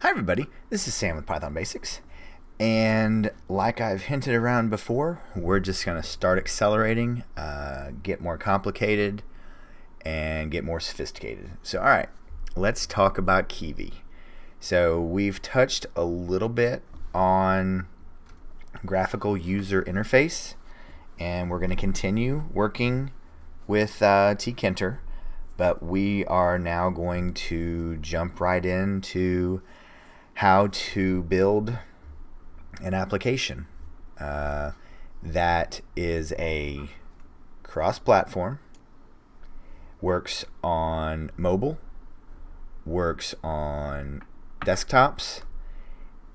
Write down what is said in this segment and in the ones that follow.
Hi everybody, this is Sam with Python Basics, and like I've hinted around before, we're just going to start accelerating, get more complicated, and get more sophisticated. So alright, let's talk about Kivy. So we've touched a little bit on graphical user interface, and we're going to continue working with tkinter, but we are now going to jump right into how to build an application that is a cross-platform, works on mobile, works on desktops,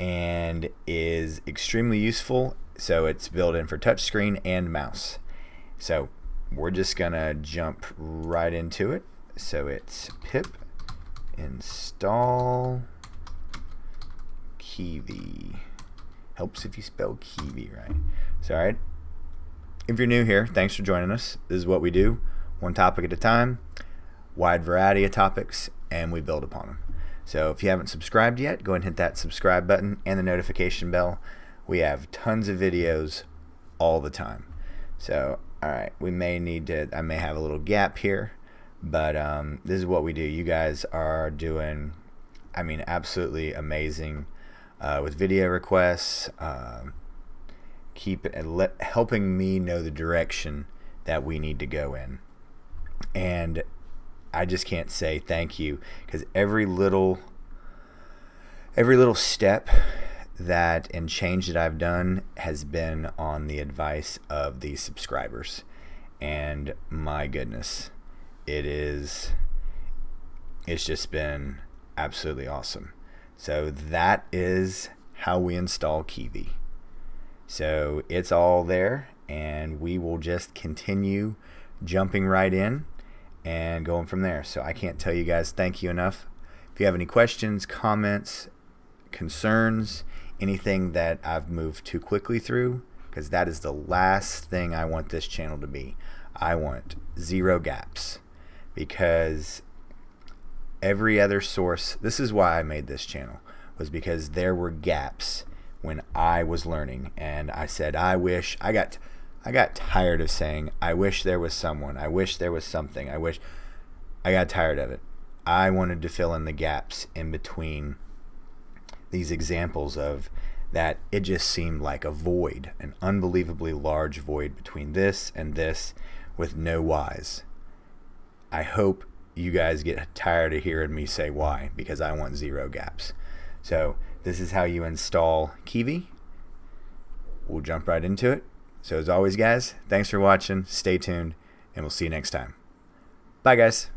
and is extremely useful. So it's built in for touchscreen and mouse. So we're just gonna jump right into it. So it's pip install Kivy. Helps if you spell Kivy right. So alright, if you're new here, thanks for joining us. This is what we do, one topic at a time, wide variety of topics, and we build upon them. So if you haven't subscribed yet, go ahead and hit that subscribe button and the notification bell. We have tons of videos all the time. So alright, I may have a little gap here, but this is what we do. You guys are doing, absolutely amazing with video requests, helping me know the direction that we need to go in. And I just can't say thank you, because every little step that and change that I've done has been on the advice of the subscribers. And my goodness, it's just been absolutely awesome. So that is how we install Kivy. So it's all there, and we will just continue jumping right in and going from there. So I can't tell you guys thank you enough. If you have any questions, comments, concerns, anything that I've moved too quickly through, because that is the last thing I want this channel to be. I want 0 gaps, because every other source, this is why I made this channel, was because there were gaps when I was learning, and I said I got tired of saying I wish there was someone, I wish there was something, I got tired of it. I wanted to fill in the gaps in between these examples of that. It just seemed like a void, an unbelievably large void between this and this with no whys. I hope you guys get tired of hearing me say why, because I want 0 gaps. So this is how you install Kivy. We'll jump right into it. So as always, guys, thanks for watching, stay tuned, and we'll see you next time. Bye, guys.